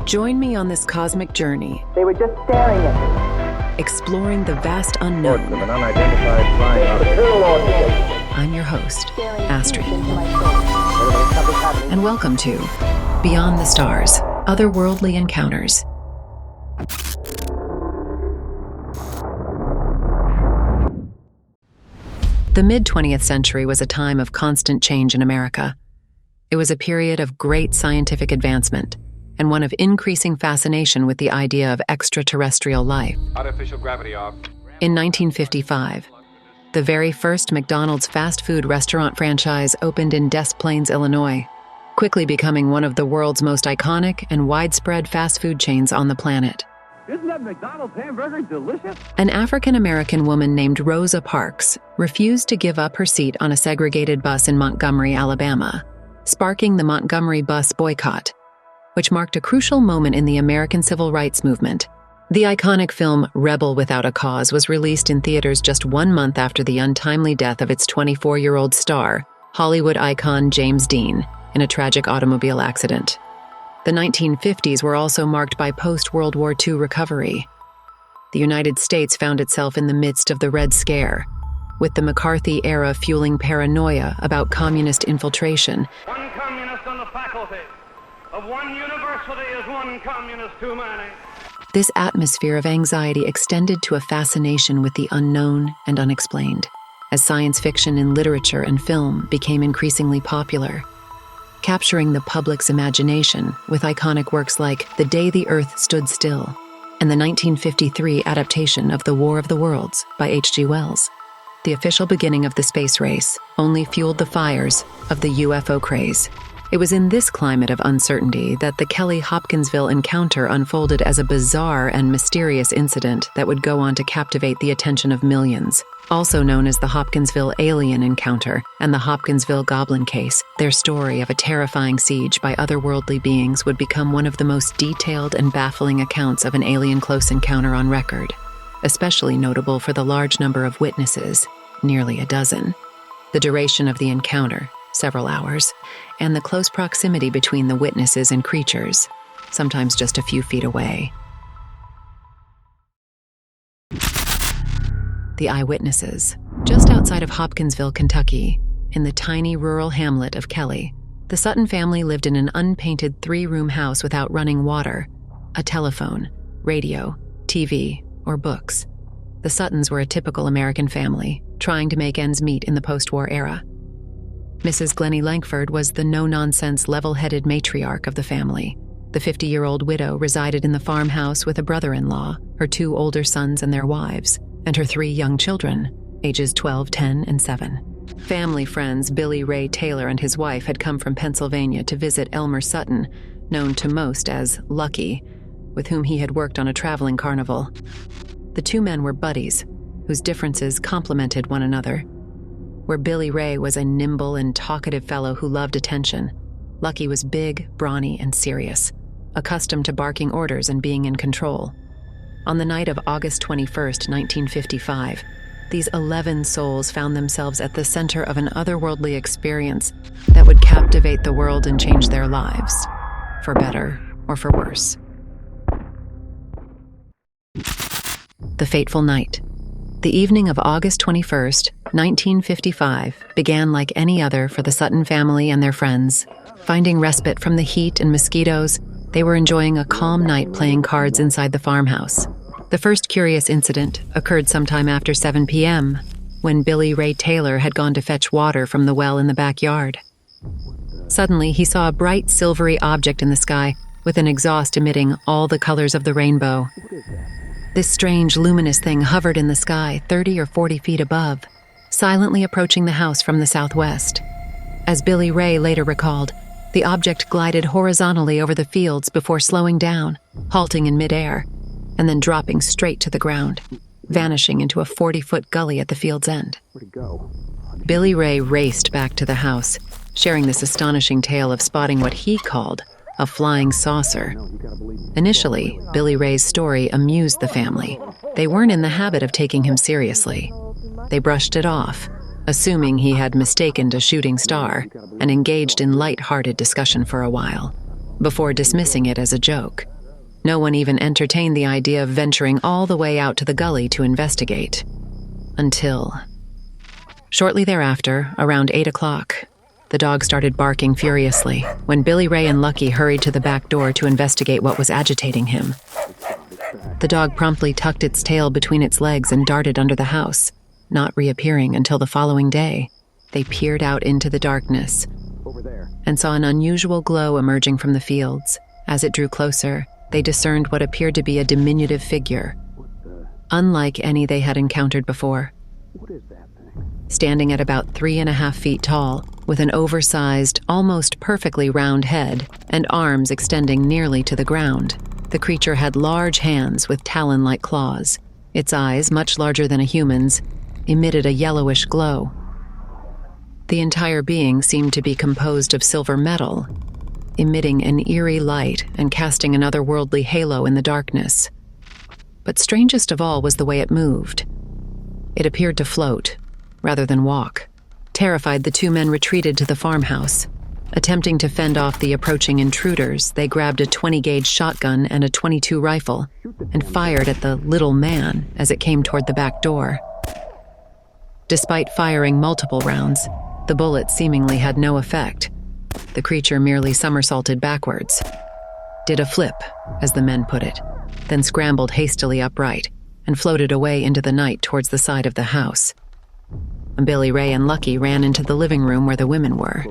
Join me on this cosmic journey, They were just staring at me. exploring the vast unknown. Of an unidentified flying object. I'm your host, Astrid, Into my soul. Something's happening. and welcome to Beyond the Stars, Otherworldly Encounters. The mid-20th century was a time of constant change in America. It was a period of great scientific advancement and one of increasing fascination with the idea of extraterrestrial life. Artificial gravity off. In 1955, the very first McDonald's fast food restaurant franchise opened in Des Plaines, Illinois, quickly becoming one of the world's most iconic and widespread fast food chains on the planet. Isn't that McDonald's hamburger delicious? An African-American woman named Rosa Parks refused to give up her seat on a segregated bus in Montgomery, Alabama, sparking the Montgomery bus boycott, which marked a crucial moment in the American civil rights movement. The iconic film Rebel Without a Cause was released in theaters just 1 month after the untimely death of its 24-year-old star, Hollywood icon James Dean, in a tragic automobile accident. The 1950s were also marked by post-World War II recovery. The United States found itself in the midst of the Red Scare, with the McCarthy era fueling paranoia about communist infiltration. One communist on the faculty of one university is one communist too many. This atmosphere of anxiety extended to a fascination with the unknown and unexplained, as science fiction in literature and film became increasingly popular, capturing the public's imagination with iconic works like The Day the Earth Stood Still and the 1953 adaptation of The War of the Worlds by H.G. Wells. The official beginning of the space race only fueled the fires of the UFO craze. It was in this climate of uncertainty that the Kelly-Hopkinsville Encounter unfolded as a bizarre and mysterious incident that would go on to captivate the attention of millions. Also known as the Hopkinsville Alien Encounter and the Hopkinsville Goblin Case, their story of a terrifying siege by otherworldly beings would become one of the most detailed and baffling accounts of an alien close encounter on record, especially notable for the large number of witnesses, nearly a dozen. The duration of the encounter, several hours, and the close proximity between the witnesses and creatures, sometimes just a few feet away. The Eyewitnesses. Just outside of Hopkinsville, Kentucky, in the tiny rural hamlet of Kelly, the Sutton family lived in an unpainted 3-room house without running water, a telephone, radio, TV, or books. The Suttons were a typical American family, trying to make ends meet in the post-war era. Mrs. Glennie Langford was the no-nonsense, level-headed matriarch of the family. The 50-year-old widow resided in the farmhouse with a brother-in-law, her 2 older sons and their wives, and her 3 young children, ages 12, 10, and 7. Family friends Billy Ray Taylor and his wife had come from Pennsylvania to visit Elmer Sutton, known to most as Lucky, with whom he had worked on a traveling carnival. The 2 men were buddies, whose differences complemented one another. Where Billy Ray was a nimble and talkative fellow who loved attention, Lucky was big, brawny, and serious, accustomed to barking orders and being in control. On the night of August 21st, 1955, these 11 souls found themselves at the center of an otherworldly experience that would captivate the world and change their lives, for better or for worse. The Fateful Night. The evening of August 21st, 1955, began like any other for the Sutton family and their friends. Finding respite from the heat and mosquitoes, they were enjoying a calm night playing cards inside the farmhouse. The first curious incident occurred sometime after 7 p.m., when Billy Ray Taylor had gone to fetch water from the well in the backyard. Suddenly, he saw a bright, silvery object in the sky with an exhaust emitting all the colors of the rainbow. This strange, luminous thing hovered in the sky 30 or 40 feet above, silently approaching the house from the southwest. As Billy Ray later recalled, the object glided horizontally over the fields before slowing down, halting in midair, and then dropping straight to the ground, vanishing into a 40-foot gully at the field's end. Where'd it go? Billy Ray raced back to the house, sharing this astonishing tale of spotting what he called a flying saucer. Initially, Billy Ray's story amused the family. They weren't in the habit of taking him seriously. They brushed it off, assuming he had mistaken a shooting star, and engaged in light-hearted discussion for a while, before dismissing it as a joke. No one even entertained the idea of venturing all the way out to the gully to investigate. Until... Shortly thereafter, around 8 o'clock, the dog started barking furiously when Billy Ray and Lucky hurried to the back door to investigate what was agitating him. The dog promptly tucked its tail between its legs and darted under the house, not reappearing until the following day. They peered out into the darkness and saw an unusual glow emerging from the fields. As it drew closer, they discerned what appeared to be a diminutive figure, unlike any they had encountered before. Standing at about 3.5 feet tall, with an oversized, almost perfectly round head and arms extending nearly to the ground. The creature had large hands with talon-like claws. Its eyes, much larger than a human's, emitted a yellowish glow. The entire being seemed to be composed of silver metal, emitting an eerie light and casting an otherworldly halo in the darkness. But strangest of all was the way it moved. It appeared to float, rather than walk. Terrified, the two men retreated to the farmhouse. Attempting to fend off the approaching intruders, they grabbed a 20-gauge shotgun and a .22 rifle and fired at the little man as it came toward the back door. Despite firing multiple rounds, the bullets seemingly had no effect. The creature merely somersaulted backwards, did a flip, as the men put it, then scrambled hastily upright and floated away into the night towards the side of the house. Billy Ray and Lucky ran into the living room where the women were.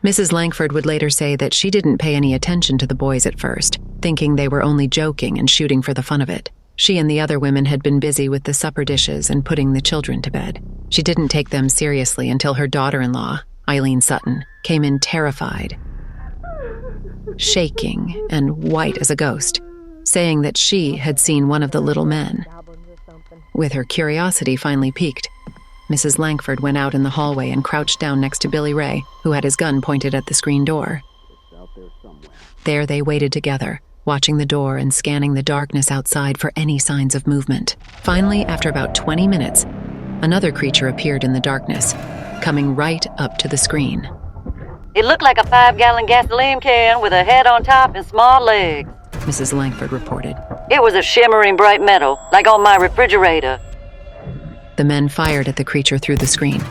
Mrs. Langford would later say that she didn't pay any attention to the boys at first, thinking they were only joking and shooting for the fun of it. She and the other women had been busy with the supper dishes and putting the children to bed. She didn't take them seriously until her daughter-in-law, Eileen Sutton, came in terrified, shaking and white as a ghost, saying that she had seen one of the little men. With her curiosity finally piqued, Mrs. Langford went out in the hallway and crouched down next to Billy Ray, who had his gun pointed at the screen door. There they waited together, watching the door and scanning the darkness outside for any signs of movement. Finally, after about 20 minutes, another creature appeared in the darkness, coming right up to the screen. It looked like a 5-gallon gasoline can with a head on top and small legs, Mrs. Langford reported. It was a shimmering bright metal, like on my refrigerator. The men fired at the creature through the screen,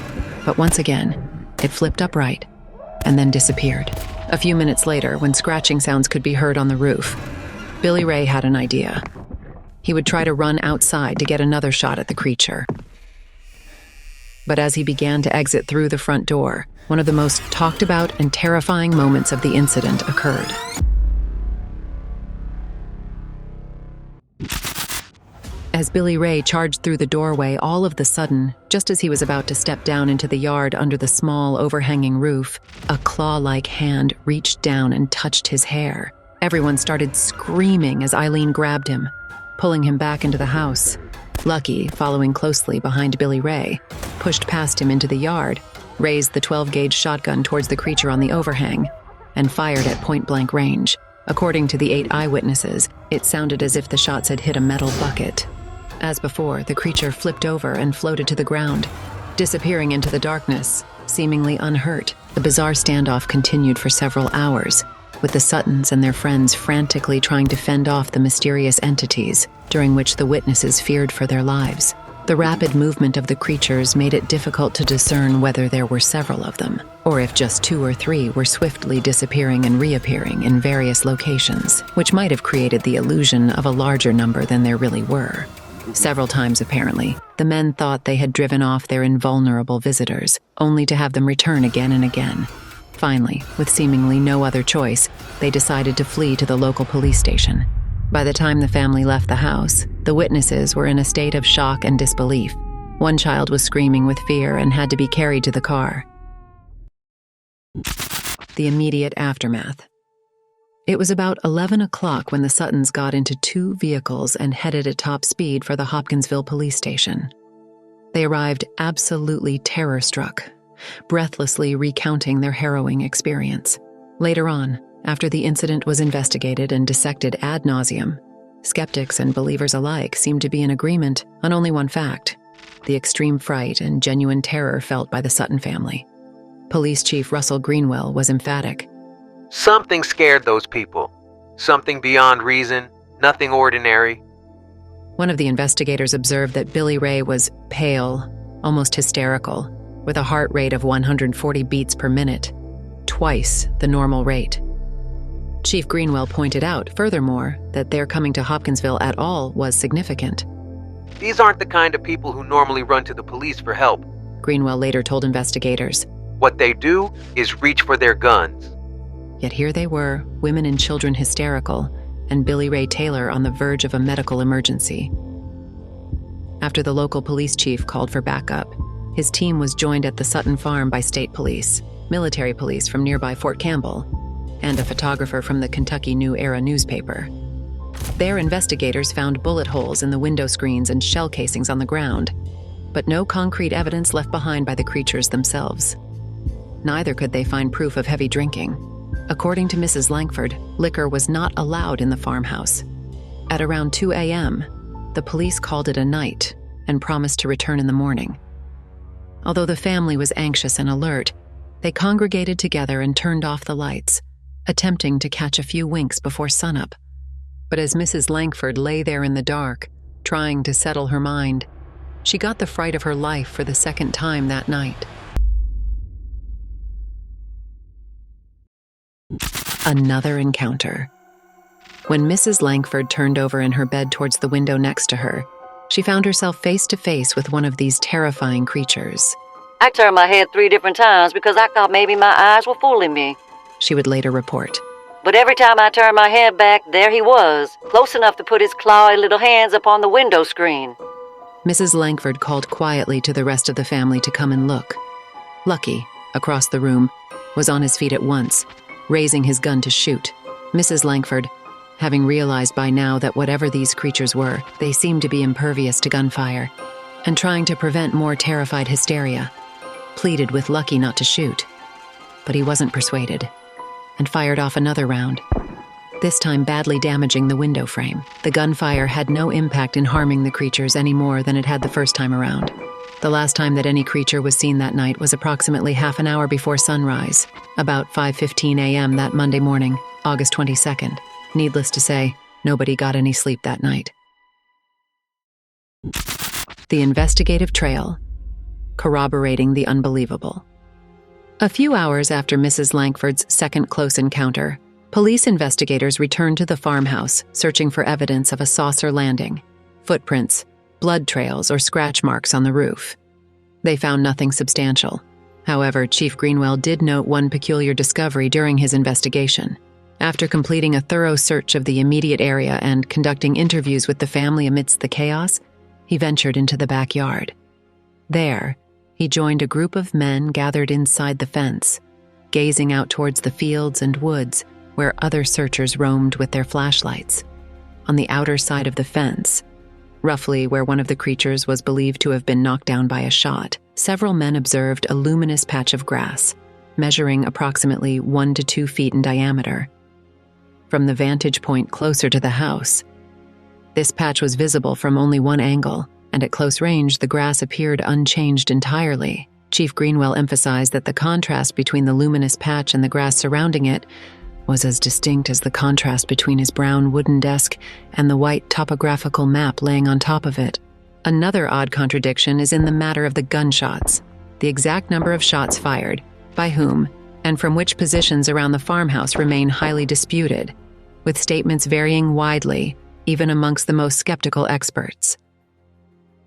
but once again, it flipped upright and then disappeared. A few minutes later, when scratching sounds could be heard on the roof, Billy Ray had an idea. He would try to run outside to get another shot at the creature. But as he began to exit through the front door, one of the most talked about and terrifying moments of the incident occurred. As Billy Ray charged through the doorway, all of the sudden, just as he was about to step down into the yard under the small overhanging roof, a claw-like hand reached down and touched his hair. Everyone started screaming as Eileen grabbed him, pulling him back into the house. Lucky, following closely behind Billy Ray, pushed past him into the yard, raised the 12-gauge shotgun towards the creature on the overhang, and fired at point-blank range. According to the 8 eyewitnesses, it sounded as if the shots had hit a metal bucket. As before, the creature flipped over and floated to the ground, disappearing into the darkness, seemingly unhurt. The bizarre standoff continued for several hours, with the Suttons and their friends frantically trying to fend off the mysterious entities, during which the witnesses feared for their lives. The rapid movement of the creatures made it difficult to discern whether there were several of them, or if just 2 or 3 were swiftly disappearing and reappearing in various locations, which might have created the illusion of a larger number than there really were. Several times, apparently, the men thought they had driven off their invulnerable visitors, only to have them return again and again. Finally, with seemingly no other choice, they decided to flee to the local police station. By the time the family left the house, the witnesses were in a state of shock and disbelief. One child was screaming with fear and had to be carried to the car. The immediate aftermath. It was about 11 o'clock when the Suttons got into 2 vehicles and headed at top speed for the Hopkinsville police station. They arrived absolutely terror-struck, breathlessly recounting their harrowing experience. Later on, after the incident was investigated and dissected ad nauseum, skeptics and believers alike seemed to be in agreement on only one fact: the extreme fright and genuine terror felt by the Sutton family. Police Chief Russell Greenwell was emphatic. Something scared those people. Something beyond reason, nothing ordinary. One of the investigators observed that Billy Ray was pale, almost hysterical, with a heart rate of 140 beats per minute, twice the normal rate. Chief Greenwell pointed out, furthermore, that their coming to Hopkinsville at all was significant. These aren't the kind of people who normally run to the police for help. Greenwell later told investigators. What they do is reach for their guns. Yet here they were, women and children hysterical, and Billy Ray Taylor on the verge of a medical emergency. After the local police chief called for backup, his team was joined at the Sutton farm by state police, military police from nearby Fort Campbell, and a photographer from the Kentucky New Era newspaper. There, investigators found bullet holes in the window screens and shell casings on the ground, but no concrete evidence left behind by the creatures themselves. Neither could they find proof of heavy drinking. According to Mrs. Langford, liquor was not allowed in the farmhouse. At around 2 a.m., the police called it a night and promised to return in the morning. Although the family was anxious and alert, they congregated together and turned off the lights, attempting to catch a few winks before sunup. But as Mrs. Langford lay there in the dark, trying to settle her mind, she got the fright of her life for the second time that night. Another encounter. When Mrs. Langford turned over in her bed towards the window next to her, she found herself face to face with one of these terrifying creatures. I turned my head 3 different times because I thought maybe my eyes were fooling me. She would later report. But every time I turned my head back, there he was, close enough to put his clawy little hands upon the window screen. Mrs. Langford called quietly to the rest of the family to come and look. Lucky, across the room, was on his feet at once, raising his gun to shoot. Mrs. Langford, having realized by now that whatever these creatures were, they seemed to be impervious to gunfire, and trying to prevent more terrified hysteria, pleaded with Lucky not to shoot. But he wasn't persuaded, and fired off another round, this time badly damaging the window frame. The gunfire had no impact in harming the creatures any more than it had the first time around. The last time that any creature was seen that night was approximately half an hour before sunrise, about 5:15 a.m. that Monday morning, August 22nd. Needless to say, nobody got any sleep that night. The Investigative Trail, Corroborating the Unbelievable. A few hours after Mrs. Langford's second close encounter, police investigators returned to the farmhouse, searching for evidence of a saucer landing, footprints, blood trails, or scratch marks on the roof. They found nothing substantial. However, Chief Greenwell did note one peculiar discovery during his investigation. After completing a thorough search of the immediate area and conducting interviews with the family amidst the chaos, he ventured into the backyard. There, he joined a group of men gathered inside the fence, gazing out towards the fields and woods where other searchers roamed with their flashlights. On the outer side of the fence, roughly where one of the creatures was believed to have been knocked down by a shot, several men observed a luminous patch of grass, measuring approximately 1 to 2 feet in diameter. From the vantage point closer to the house, this patch was visible from only one angle, and at close range the grass appeared unchanged entirely. Chief Greenwell emphasized that the contrast between the luminous patch and the grass surrounding it was as distinct as the contrast between his brown wooden desk and the white topographical map laying on top of it. Another odd contradiction is in the matter of the gunshots. The exact number of shots fired, by whom, and from which positions around the farmhouse remain highly disputed, with statements varying widely, even amongst the most skeptical experts.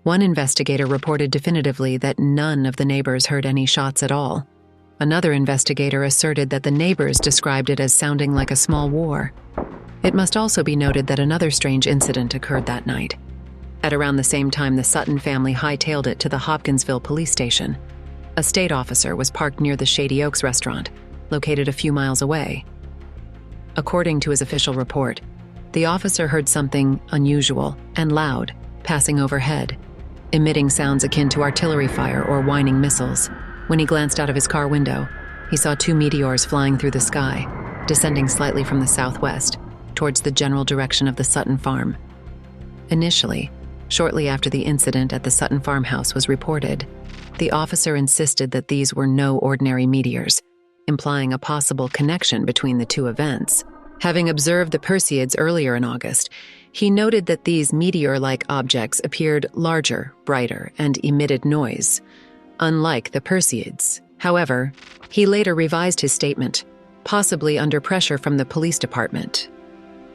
One investigator reported definitively that none of the neighbors heard any shots at all. Another investigator asserted that the neighbors described it as sounding like a small war. It must also be noted that another strange incident occurred that night. At around the same time, the Sutton family hightailed it to the Hopkinsville police station. A state officer was parked near the Shady Oaks restaurant, located a few miles away. According to his official report, the officer heard something unusual and loud passing overhead, emitting sounds akin to artillery fire or whining missiles. When he glanced out of his car window, he saw 2 meteors flying through the sky, descending slightly from the southwest, towards the general direction of the Sutton farm. Initially, shortly after the incident at the Sutton farmhouse was reported, the officer insisted that these were no ordinary meteors, implying a possible connection between the two events. Having observed the Perseids earlier in August, he noted that these meteor-like objects appeared larger, brighter, and emitted noise, unlike the Perseids. However, he later revised his statement, possibly under pressure from the police department,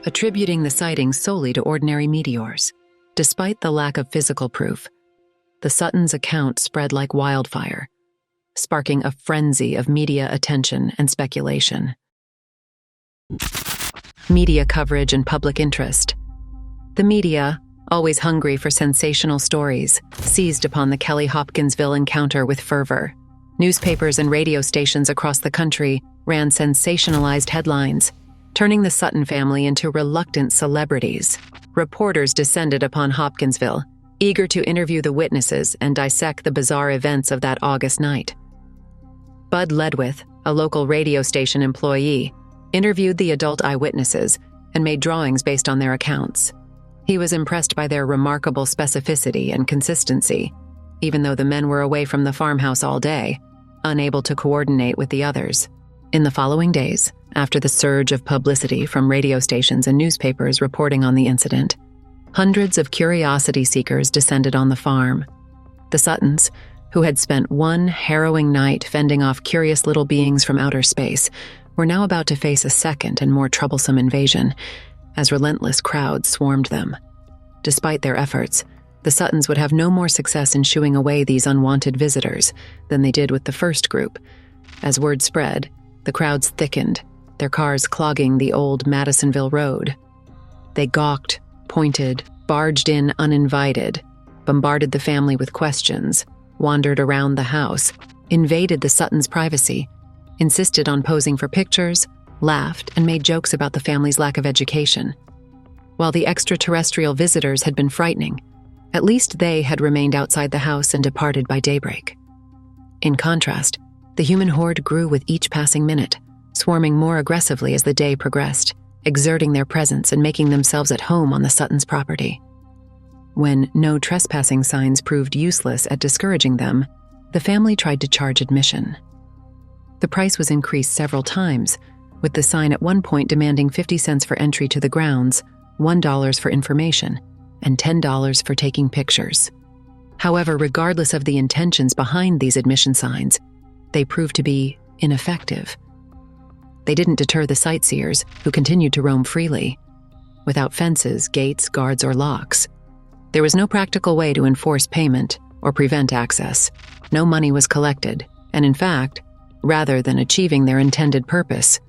attributing the sightings solely to ordinary meteors. Despite the lack of physical proof, the Suttons' account spread like wildfire, sparking a frenzy of media attention and speculation. Media coverage and public interest. The media, always hungry for sensational stories, seized upon the Kelly-Hopkinsville encounter with fervor. Newspapers and radio stations across the country ran sensationalized headlines, turning the Sutton family into reluctant celebrities. Reporters descended upon Hopkinsville, eager to interview the witnesses and dissect the bizarre events of that August night. Bud Ledwith, a local radio station employee, interviewed the adult eyewitnesses and made drawings based on their accounts. He was impressed by their remarkable specificity and consistency, even though the men were away from the farmhouse all day, unable to coordinate with the others. In the following days, after the surge of publicity from radio stations and newspapers reporting on the incident, hundreds of curiosity seekers descended on the farm. The Suttons, who had spent one harrowing night fending off curious little beings from outer space, were now about to face a second and more troublesome invasion, as relentless crowds swarmed them. Despite their efforts, the Suttons would have no more success in shooing away these unwanted visitors than they did with the first group. As word spread, the crowds thickened, their cars clogging the old Madisonville Road. They gawked, pointed, barged in uninvited, bombarded the family with questions, wandered around the house, invaded the Suttons' privacy, insisted on posing for pictures, laughed, and made jokes about the family's lack of education. While the extraterrestrial visitors had been frightening, at least they had remained outside the house and departed by daybreak. In contrast, the human horde grew with each passing minute, swarming more aggressively as the day progressed, exerting their presence and making themselves at home on the Suttons' property. When no trespassing signs proved useless at discouraging them, the family tried to charge admission. The price was increased several times, with the sign at one point demanding 50 cents for entry to the grounds, $1 for information, and $10 for taking pictures. However, regardless of the intentions behind these admission signs, they proved to be ineffective. They didn't deter the sightseers, who continued to roam freely, without fences, gates, guards, or locks. There was no practical way to enforce payment or prevent access. No money was collected, and in fact, rather than achieving their intended purpose,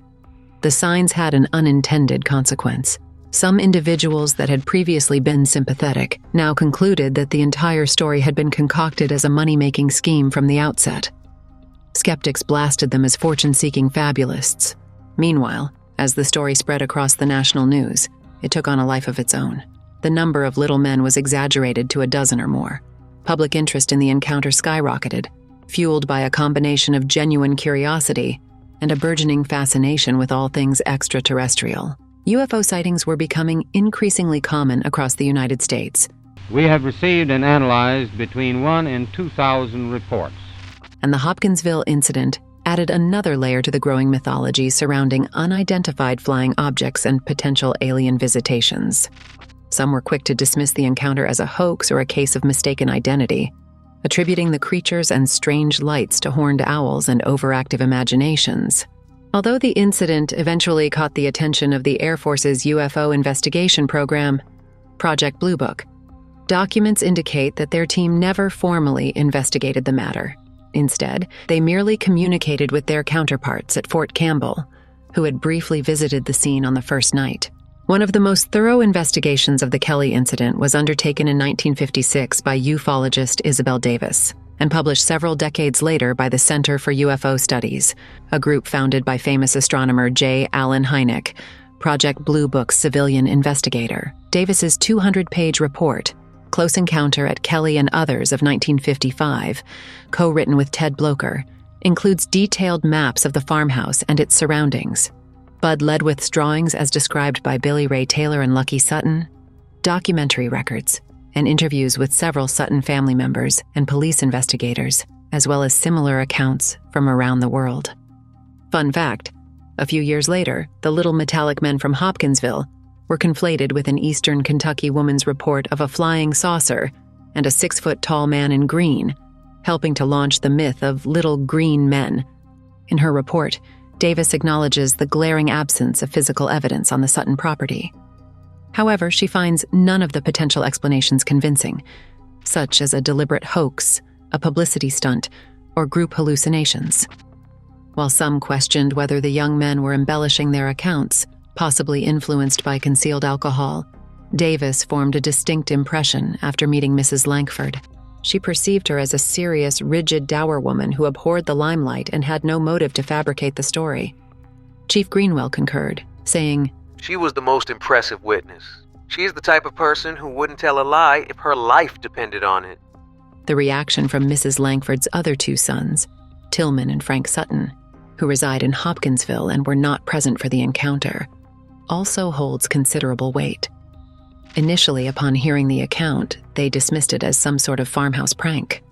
the signs had an unintended consequence. Some individuals that had previously been sympathetic now concluded that the entire story had been concocted as a money-making scheme from the outset. Skeptics blasted them as fortune-seeking fabulists. Meanwhile, as the story spread across the national news, it took on a life of its own. The number of little men was exaggerated to a dozen or more. Public interest in the encounter skyrocketed, fueled by a combination of genuine curiosity and a burgeoning fascination with all things extraterrestrial. UFO sightings were becoming increasingly common across the United States. We have received and analyzed between 1 and 2,000 reports. And the Hopkinsville incident added another layer to the growing mythology surrounding unidentified flying objects and potential alien visitations. Some were quick to dismiss the encounter as a hoax or a case of mistaken identity, attributing the creatures and strange lights to horned owls and overactive imaginations. Although the incident eventually caught the attention of the Air Force's UFO investigation program, Project Blue Book, documents indicate that their team never formally investigated the matter. Instead, they merely communicated with their counterparts at Fort Campbell, who had briefly visited the scene on the first night. One of the most thorough investigations of the Kelly incident was undertaken in 1956 by ufologist Isabel Davis and published several decades later by the Center for UFO Studies, a group founded by famous astronomer J. Allen Hynek, Project Blue Book's civilian investigator. Davis's 200-page report, Close Encounter at Kelly and Others of 1955, co-written with Ted Blocher, includes detailed maps of the farmhouse and its surroundings, Bud Ledwith's drawings as described by Billy Ray Taylor and Lucky Sutton, documentary records, and interviews with several Sutton family members and police investigators, as well as similar accounts from around the world. Fun fact, A few years later, the little metallic men from Hopkinsville were conflated with an eastern Kentucky woman's report of a flying saucer and a 6-foot-tall man in green, helping to launch the myth of little green men. In her report, Davis acknowledges the glaring absence of physical evidence on the Sutton property. However, she finds none of the potential explanations convincing, such as a deliberate hoax, a publicity stunt, or group hallucinations. While some questioned whether the young men were embellishing their accounts, possibly influenced by concealed alcohol, Davis formed a distinct impression after meeting Mrs. Langford. She perceived her as a serious, rigid dour woman who abhorred the limelight and had no motive to fabricate the story. Chief Greenwell concurred, saying, She was the most impressive witness. She's the type of person who wouldn't tell a lie if her life depended on it. The reaction from Mrs. Langford's other 2 sons, Tillman and Frank Sutton, who reside in Hopkinsville and were not present for the encounter, also holds considerable weight. Initially, upon hearing the account, they dismissed it as some sort of farmhouse prank.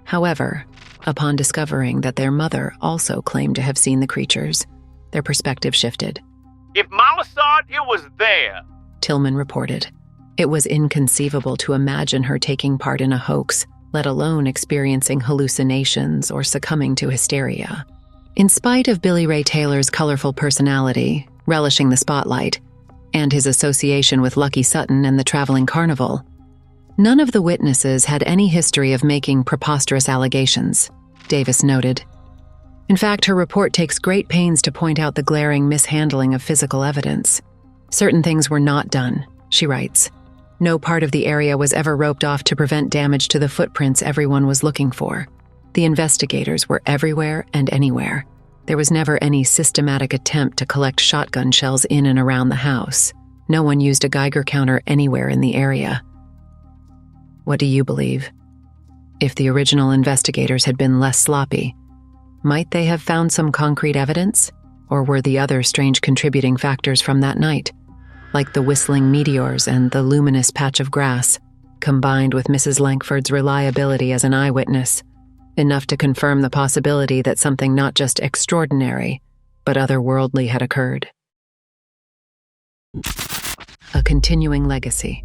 However, upon discovering that their mother also claimed to have seen the creatures, their perspective shifted. If Mama saw it, it was there, Tillman reported. It was inconceivable to imagine her taking part in a hoax, let alone experiencing hallucinations or succumbing to hysteria. In spite of Billy Ray Taylor's colorful personality, relishing the spotlight, and his association with Lucky Sutton and the traveling carnival, none of the witnesses had any history of making preposterous allegations, Davis noted. In fact, her report takes great pains to point out the glaring mishandling of physical evidence. Certain things were not done, she writes. No part of the area was ever roped off to prevent damage to the footprints everyone was looking for. The investigators were everywhere and anywhere. There was never any systematic attempt to collect shotgun shells in and around the house. No one used a Geiger counter anywhere in the area. What do you believe? If the original investigators had been less sloppy, might they have found some concrete evidence? Or were the other strange contributing factors from that night, like the whistling meteors and the luminous patch of grass, combined with Mrs. Langford's reliability as an eyewitness, enough to confirm the possibility that something not just extraordinary, but otherworldly had occurred? A continuing legacy.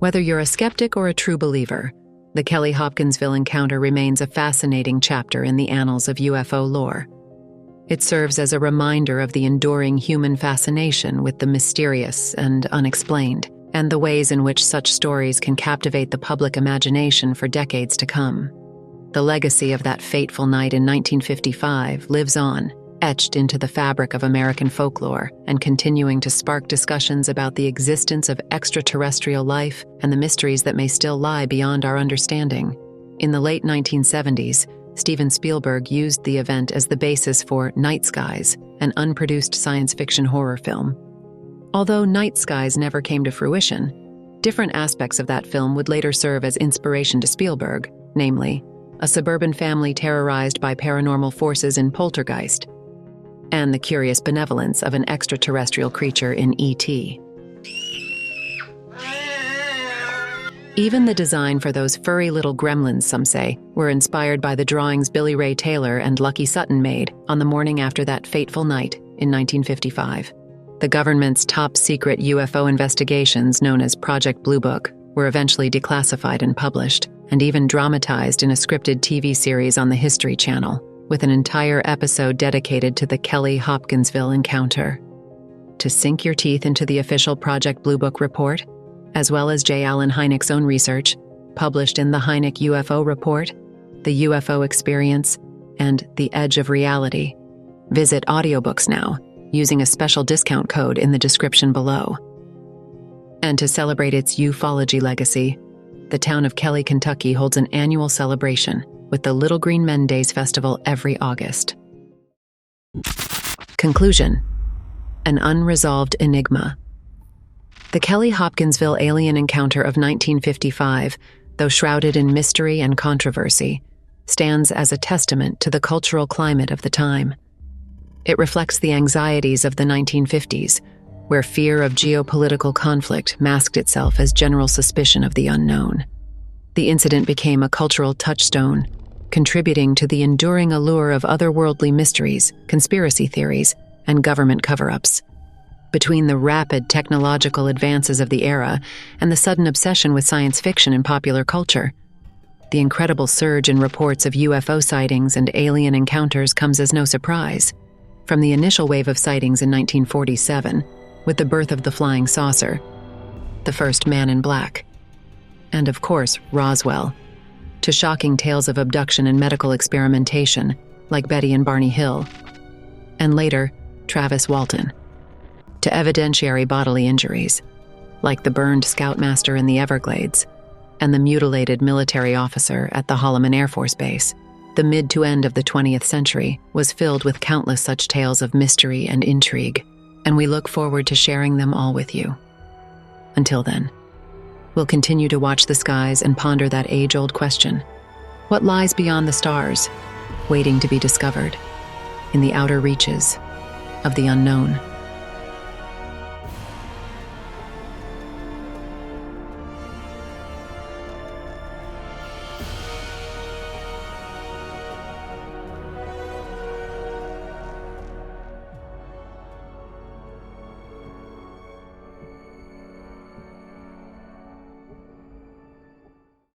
Whether you're a skeptic or a true believer, the Kelly-Hopkinsville encounter remains a fascinating chapter in the annals of UFO lore. It serves as a reminder of the enduring human fascination with the mysterious and unexplained, and the ways in which such stories can captivate the public imagination for decades to come. The legacy of that fateful night in 1955 lives on, etched into the fabric of American folklore and continuing to spark discussions about the existence of extraterrestrial life and the mysteries that may still lie beyond our understanding. In the late 1970s, Steven Spielberg used the event as the basis for Night Skies, an unproduced science fiction horror film. Although Night Skies never came to fruition, different aspects of that film would later serve as inspiration to Spielberg, namely, a suburban family terrorized by paranormal forces in Poltergeist, and the curious benevolence of an extraterrestrial creature in E.T. Even the design for those furry little gremlins, some say, were inspired by the drawings Billy Ray Taylor and Lucky Sutton made on the morning after that fateful night in 1955. The government's top-secret UFO investigations, known as Project Blue Book, were eventually declassified and published, and even dramatized in a scripted TV series on the History Channel, with an entire episode dedicated to the Kelly-Hopkinsville Encounter. To sink your teeth into the official Project Blue Book report, as well as J. Allen Hynek's own research, published in the Hynek UFO Report, The UFO Experience, and The Edge of Reality, visit AUDIOBOOKSNOW using a special discount code in the description below. And to celebrate its ufology legacy, the town of Kelly, Kentucky holds an annual celebration with the Little Green Men Days Festival every August. Conclusion: an unresolved enigma. The Kelly-Hopkinsville Alien Encounter of 1955, though shrouded in mystery and controversy, stands as a testament to the cultural climate of the time. It reflects the anxieties of the 1950s, where fear of geopolitical conflict masked itself as general suspicion of the unknown. The incident became a cultural touchstone, contributing to the enduring allure of otherworldly mysteries, conspiracy theories, and government cover-ups. Between the rapid technological advances of the era and the sudden obsession with science fiction in popular culture, the incredible surge in reports of UFO sightings and alien encounters comes as no surprise. From the initial wave of sightings in 1947, with the birth of the flying saucer, the first Man in Black, and of course, Roswell, to shocking tales of abduction and medical experimentation, like Betty and Barney Hill, and later, Travis Walton, to evidentiary bodily injuries, like the burned scoutmaster in the Everglades and the mutilated military officer at the Holloman Air Force Base. The mid to end of the 20th century was filled with countless such tales of mystery and intrigue, and we look forward to sharing them all with you. Until then, we'll continue to watch the skies and ponder that age-old question: what lies beyond the stars, waiting to be discovered, in the outer reaches of the unknown?